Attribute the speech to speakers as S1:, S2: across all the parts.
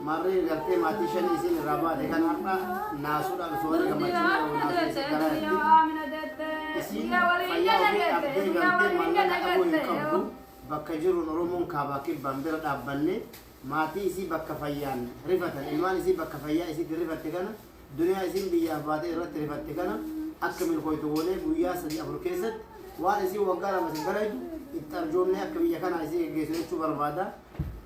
S1: Mari gartee maatii shanii isin irraa baate kan har'a naasuudhaan soora gammachuu isin fayyaa ofii dhabdee gartee mallaqa dhabuu hin qabdu bakka jiruun Oromoon kaabaa kibbaan bira dhaabbanne maatii isii bakka fayyaan rifatan ilmaan isii bakka fayyaa isitti rifatte kana duniyaa isin biyyaaf baatee irratti rifatte kana akka milkooytu goonee guyyaa 3-4 keessatti waan isii waggaa lama isin galaytu itti arjoomne akka biyya kana isii geggeessu jechuu barbaada.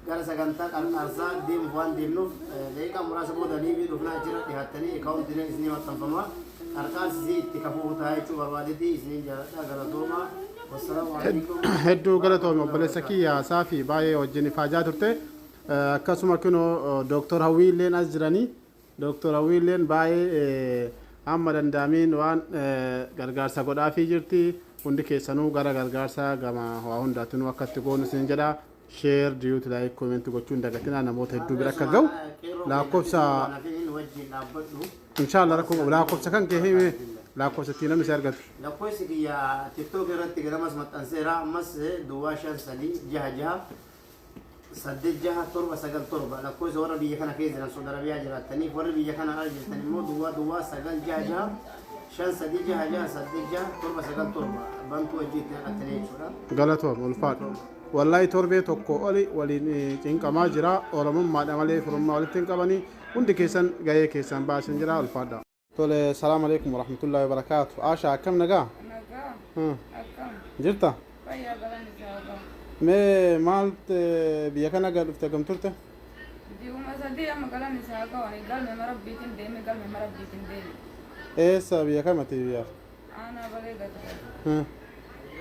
S1: Gara sagantaa qarqarsaa deemu waan deemnuuf daqiiqaa muraasa booda liivii dhufnaa jira dhiyaatanii akaawuntiin isinii maxxanfama qarqaarsi itti kafuu taa'ee jechuu barbaadetti isiniin jaaladha galatoomaa wassalaamu alaikum.
S2: Hedduu galatooma obboleessa kiyyaa Saafii baay'ee wajjin ifaajaa turte akkasuma kunoo Dooktor Hawwiilleen as jiranii Dooktor Hawwiilleen baay'ee amma danda'amiin waan gargaarsa godhaafii jirti hundi keessanuu gara gargaarsa gama waa hundaatinuu akkatti goonu isin jedha. Share diyuut like comment gochuun dagatinaa namoota hedduu bira akka ga'u lakkoofsa inshallah lakkoofsa kan kee hime lakkoofsa tii namni si argatu
S1: lakkoofsi kiyyaa tiktok irratti garamas maxxanseera ammas duwwaa 5366 8697 lakkoofsa warra biyya kana keessa jiran Saudi Arabiyaa jiraataniif warra biyya kana ala jirtan immoo duwwaa 966 5366 bantu wajjiitti naqattanii jechuudha.
S2: Galatoom ulfaadhu. Wallahi torbee tokko oli waliin cinqamaa jira oromummaadha malee firummaa walitti hin qabanii hundi keessan gahee keessan baasin jira ulfaadha. Tole salaam alaikum warahmatullahi wabarakaatu. Aasha akkam nagaa? Nagaa. Akkam. Jirta? Fayyaa galan isaa. Mee maal biyya kana dhufte gam turte?
S3: Ji'uma sadii amma galan isaa ga'anii galme marabbiitiin deeme.
S2: Eessa biyya kamati biyyaaf?
S3: Aanaa balee gata.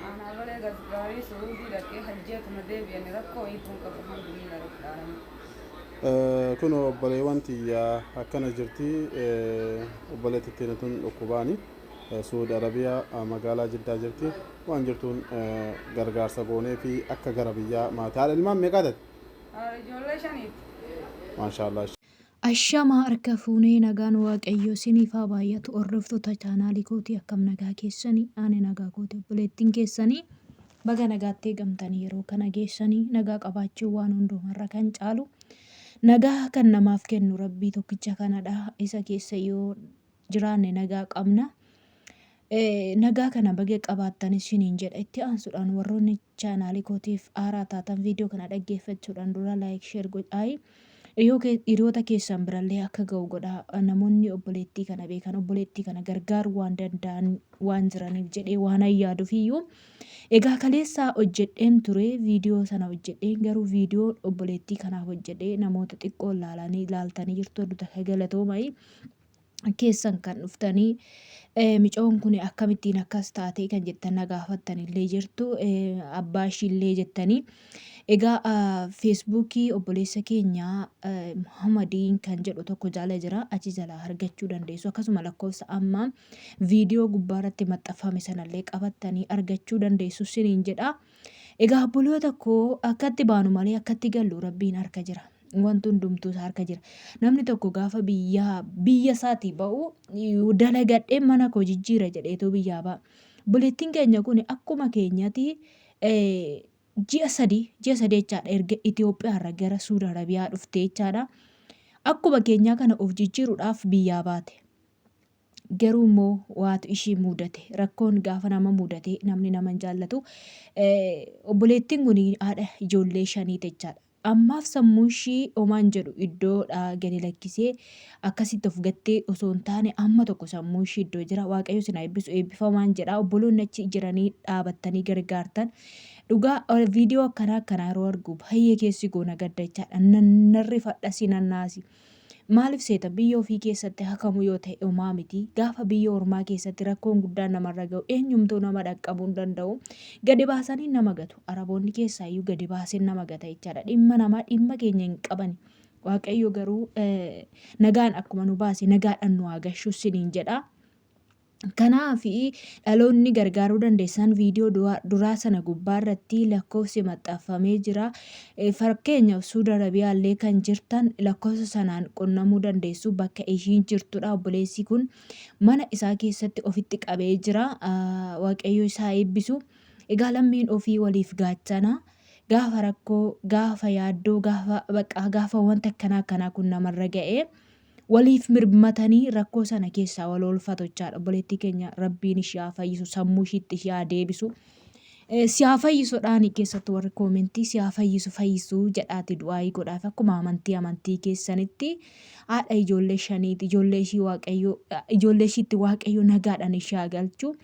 S3: Ana balee gaarii suudii dhaqee hajjeetuma deebi'anii rakkoo hiikuun qabu alhamdulillah rabbil
S2: kun obboleewwan tiyyaa akkana jirti obboleetti ittiin tun dhukkubaani Suudi Arabiyaa magaalaa Jiddaa jirti waan jirtuun gargaarsa goonee fi akka gara biyyaa maatii haadha ilmaan meeqaa taate?
S3: Ijoollee shaniiti.
S2: Maashaallah.
S4: Ashamaa harka fuunee nagaan waaqayyo siniifaa baay'atu hordoftoota chaanaalii kootii akkam nagaa keessanii ani nagaa kooti obboleettiin keessanii baga nagaatti eegamtanii yeroo kana geessanii nagaa qabaachuu waan hundumarra kan caalu nagaa kan namaaf kennu rabbii tokkicha kanadha isa keessa yoo jiraanne nagaa qabna nagaa kana baga qabaattanis isiniin jedha itti aansuudhaan warroonni chaanaalii kootiif haaraa taatan viidiyoo kana dhaggeeffachuudhaan dura laayik sheer godhaa. Hiriyoota keessan birallee akka ga'u godha namoonni obboleettii kana beekan obboleettii kana gargaaru waan danda'an waan jiraniif jedhee waan yaaduuf iyyuu egaa kaleessaa hojjedheen ture viidiyoo sana hojjedheen garuu viidiyoo obboleettii kanaaf hojjedhee namoota xiqqoo ilaaltanii jirtu hedduuta galatoomai keessan kan dhuftanii micoon kun akkamittiin akkas taatee kan jettan na gaafattanillee jirtu abbaa ishiillee jettanii egaa feesbuukii obboleessa keenyaa Muhammadiin kan jedhu tokko jala jira achi jalaa argachuu dandeessu akkasuma lakkoofsa amma viidiyoo gubbaarratti maxxanfame sanallee qabattanii argachuu dandeessu siniin jedha egaa obboloota koo akkatti baanu malee akkatti gallu rabbiin harka jira. Wanti hundumtuu harka jira namni tokko gaafa biyya isaatii ba'u dalagadhee mana koo jijjiira jedheetu biyyaa ba'a bulettiin keenya kun akkuma keenyatti ji'a sadii jechaadha erga Itoophiyaarra gara Suudi Arabiyaa dhufte jechaadha akkuma keenyaa kana of jijjiiruudhaaf biyyaa baate garuu immoo waatu ishii mudate rakkoon gaafa nama mudate namni nama hin jaallatu obboleettiin kun haadha ijoollee shanii jechaadha. Ammaaf sammuu ishii omaan jedhu iddoodha gadi lakkisee akkasitti of gattee osoo hin taane amma tokko sammuu ishii iddoo jira waaqayyo sin eebbisu eebbifamaan jedha obboloonni achi jiranii dhaabattanii gargaartan dhugaa viidiyoo akkanaa yeroo argu baay'ee keessi goona gadda jechaadha narri fadha sinannaasi maaliif seeta biyya ofii keessatti hakamu yoo ta'e homaa miti gaafa biyya ormaa keessatti rakkoon guddaan namarra ga'u eenyumtuu nama dhaqqabuu hin danda'u gadi baasanii nama gatu araboonni keessaayyuu gadi baaseen nama gata jechaadha dhimma namaa dhimma keenya hin qaban waaqayyo garuu nagaan akkuma nu baase nagaadhaan nu haa gashu siniin jedha Kanaafi dhaloonni gargaaruu dandeessan viidiyoo duraa sana gubbaarratti lakkoofsi maxxanfamee jira. Fakkeenyaaf Suudi Arabiyaallee kan jirtan lakkoofsa sanaan qunnamuu dandeessu bakka ishiin jirtudha. Obboleessi kun mana isaa keessatti ofitti qabee jira. Waaqayyo isaa eebbisu. Egaa lammiin ofii waliif gaachana. Gaafa rakkoo, gaafa yaaddoo, gaafa wanta akkanaa kun namarra ga'ee waliif mirmatanii rakkoo sana keessaa wal oolfatu jechaadha. Obboleettii keenya rabbiin ishee haa fayyisu, sammuu ishiitti ishee haa deebisu. Si haa fayyisuudhaan keessattuu warri koomentii si haa fayyisuu jedhaati du'aayii godhaaf akkuma amantii keessanitti haadha ijoollee shaniiti. Ijoollee ishiitti waaqayyo nagaadhaan ishee haa galchu.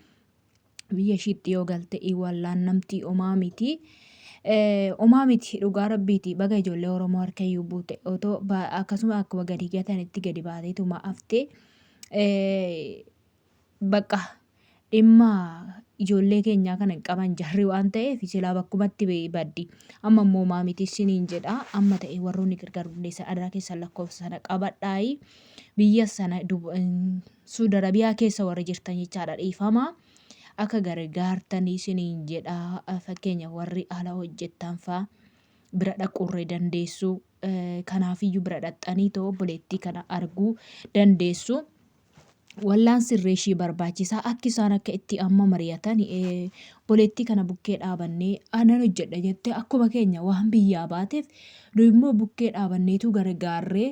S4: Biyya ishiitti yoo galte wallaannamtii homaa miti. Homaa miti dhugaa rabbiiti. Baga ijoollee Oromoo harka iyyuu buute otoo akkasuma akkuma gadi gatanitti gadi baateetuma haftee bakka dhimma ijoollee keenyaa kana hin qaban jarri waan ta'eef silaa bakkumatti baddi. Amma immoo homaa miti isiniin jedha. Amma ta'e warroonni gargaaruu dandeessan adaraa keessan lakkoofsa sana qabadhaayi. Biyya sana Suudi Arabiyaa keessa warri jirtan jechaadha dhiifama. Akka gargaartanii isiniin jedha. Fakkeenya warri ala hojjettan fa'aa bira dhaquurree dandeessu. Kanaafiyyuu bira dhaxxanii ta'u obboleettii kana arguu dandeessu. Wallaan sirree ishii barbaachisaa akka isaan akka itti amma mari'atan obboleettii kana bukkee dhaabannee anan hojjedha jettee akkuma keenya waan biyyaa baateef nu immoo bukkee dhaabanneetu gargaarree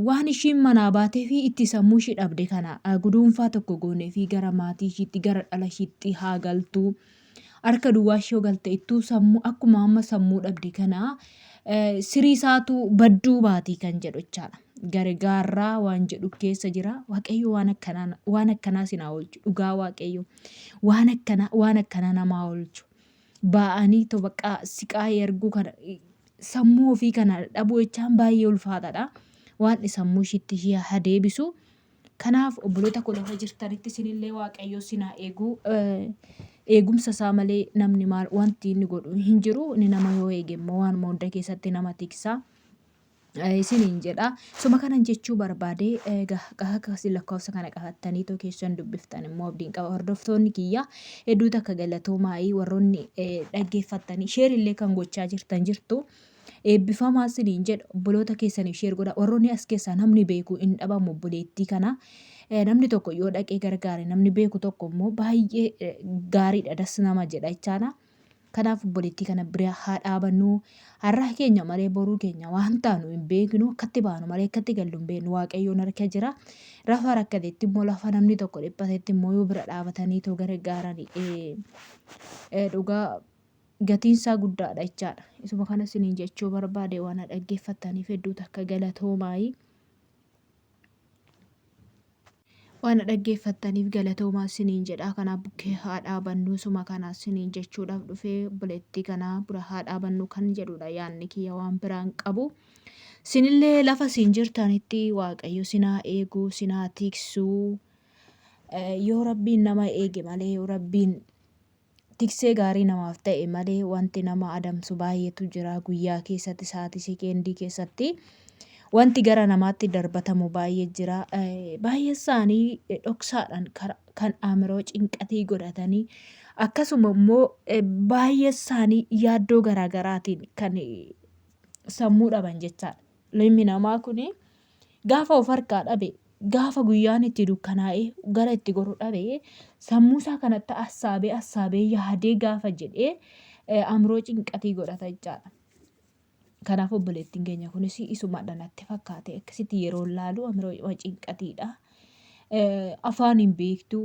S4: waan ishiin manaa baatee fi itti sammuu ishii dhabde kana guduunfaa tokko goonee fi gara maatii ishiitti gara dhala ishiitti haa galtu. Harka duwwaa ishee galte ittuu sammuu akkuma amma sammuu dhabde kana sirii isaatu badduu baatii kan jedhu jechaadha. Gargaarraa waan jedhu keessa jira. Waaqayyo waan akkanaa sinaa oolchu. Dhugaa waaqayyo waan akkanaa namaa oolchu. Ba'anii bakka siqaayee erguu kana sammuu ofii kana dhabuu jechaan baay'ee ulfaataadha. Waan sammuu ishiitti ishee haa deebisu. Kanaaf obboloota koo lafa jirtanitti isinillee waaqayyo sinaa eeguu. Eegumsa isaa malee namni wanti inni godhu hin jiru. Inni nama yoo eege immoo waan hunda keessatti nama tiksa. Isiniin jedha. Suma kanan jechuu barbaade akkasii lakkoofsa kana qabattanii too keessan dubbiftan immoo abdiin qaba. Hordoftoonni kiyya hedduutu akka galatoomaayii warroonni dhaggeeffattanii sheerillee kan gochaa jirtu. Eebbifamaa isiniin jedha. Obboloota keessaniif sheer godha. Warroonni as keessaa namni beeku hin dhabamu obboleettii kana. Namni tokko yoo dhaqee gargaare namni beeku tokko immoo baay'ee gaariidha das nama jedha jechaadha. Kanaaf obboleettii kana bira haa dhaabannu. Har'a keenya malee boruu keenya waan taanu hin beeknu. Akkatti baanu malee akkatti gallu hin beeknu. Waaqayyoon harka jira. Rafa rakkateetti immoo lafa namni tokko dhiphateetti immoo yoo bira dhaabatanii too gargaaran dhugaa gatiinsaa guddaadha jechaadha. Isuma kana isiniin jechuu barbaade waan dhaggeeffattaniif hedduutu akka galatoomaayii. Waan dhaggeeffattaniif galatoomaa isiniin jedha. Kanaaf bukkee haa dhaabannu. Suma kana isiniin jechuudhaaf dhufee obboleettii kana bira haa dhaabannu kan jedhudha. Yaadni kiyya waan biraan qabu. Sinillee lafa isin jirtanitti waaqayyo sinaa eeguu, sinaa tiksuu. Yoo rabbiin nama eege malee yoo rabbiin tiksee gaarii namaaf ta'e malee wanti nama adamsu baay'eetu jira guyyaa keessatti sa'aatii sekeendii keessatti. Wanti gara namaatti darbatamu baay'ee jira. Baay'ee isaanii dhoksaadhaan kan amiroo cinqatii godhatanii akkasuma immoo baay'ee isaanii yaaddoo garaagaraatiin kan sammuu dhaban jechaadha. Ilmi namaa kun gaafa of harkaa dhabe gaafa guyyaan itti dukkanaa'ee gara itti goru dhabe sammuu isaa kanatti assaabee yaadee gaafa jedhee amiroo cinqatii godhata jechaadha. Kanaaf obboleettiin keenya kunis isumadha natti fakkaate akkasitti yeroo laalu amiroo cinqatiidha. Afaan hin beektu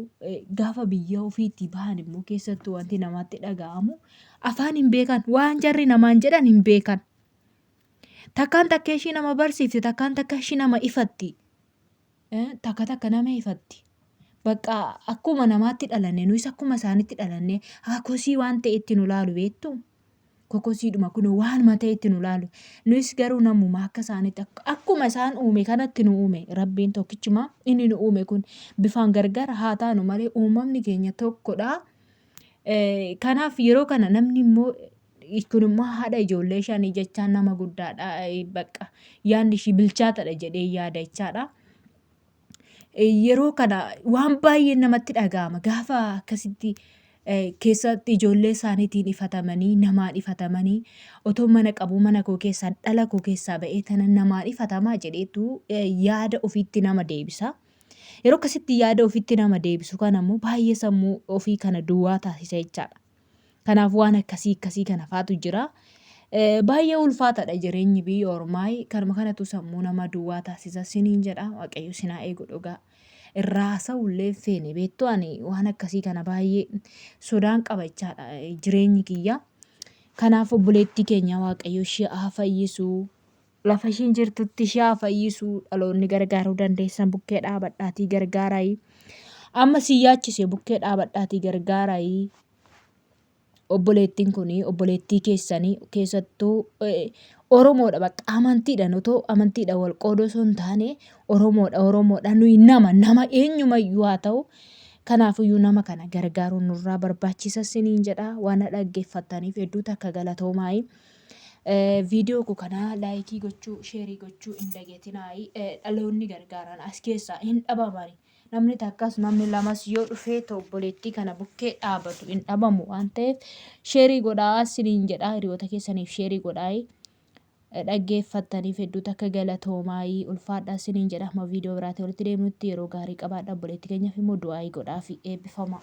S4: gaafa biyya ofiitti bahan immoo keessattuu wanti namaatti dhaga'amu afaan hin beekan waan jarri namaan jedhan hin beekan. Takkaan takka ishii nama barsiifti takkaan takka ishii nama ifatti. Takka nama ifatti. Bakka akkuma namaatti dhalanne nuyis akkuma isaanitti dhalanne kosii waan ta'e itti nu laalu beektu. Kokosiidhuma kun waan ta'e itti nu laalu. Nuyis garuu namuma akka isaanitti akkuma isaan uume kanatti nu uume rabbiin tokkichuma inni nu uume kun bifaan gargar haa taanu malee uumamni keenya tokkodha. Kanaaf yeroo kana namni immoo kun immoo haadha ijoollee shanii jechaan nama guddaadha. Bakka yaadni ishii bilchaatadha jedhee yaada jechaadha. yeroo kana waan baay'ee namatti dhaga'ama gaafa akkasitti keessatti ijoollee isaaniitiin ifatamanii namaan ifatamanii otoo mana qabu mana koo keessaa dhala koo keessaa ba'ee tanan namaan ifatamaa jedheetu yaada ofiitti nama deebisa. Yeroo akkasitti yaada ofiitti nama deebisu kana immoo baay'ee sammuu ofii kana duwwaa taasisa jechaadha. Kanaaf waan akkasii kana faatu jira. Baay'ee ulfaataadha jireenyi biyya ormaa kanuma kanatu sammuu nama duwwaa taasisa siniin jedha waaqayyo sinaa eegu dhugaa. Irraa sa'ullee feene beektu ani waan akkasii kana baay'ee sodaan qaba jechaadha jireenyi kiyya. Kanaaf obboleettii keenya waaqayyo ishee haa fayyisu. Lafa ishiin jirtutti ishee haa fayyisu. Dhaloonni gargaaruu dandeessan bukkee dhaabadhaatii gargaarayi. Amma si yaachise bukkee dhaabadhaatii gargaarayi. Obboleettiin kun obboleettii keessanii keessattuu Oromoodha bakka amantiidhaan otoo amantiidhaan wal qoodoo osoo hin taane Oromoodha nuyi nama eenyumayyuu haa ta'u. Kanaafiyyuu nama kana gargaaruun nurraa barbaachisa siniin jedha waan dhaggeeffataniif hedduutu akka galatoomaa. Viidiyoo koo kana laayikii gochuu sheerii gochuu hin dagatinaa. Dhaloonni gargaaran as keessaa hin dhabamani. Namni takkas namni lamas yoo dhufee obboleettii kana bukkee dhaabatu hin dhabamu waan ta'eef sheerii godhaa siniin jedha hiriyoota keessaniif sheerii godhaa. Dhaggeeffataniif hedduutu akka galatoomaa ulfaadhaa siniin jedha. Amma viidiyoo biraatti walitti deemnutti yeroo gaarii qabaadha. Obboleettii keenyaaf immoo du'aa godhaa fi eebbifama.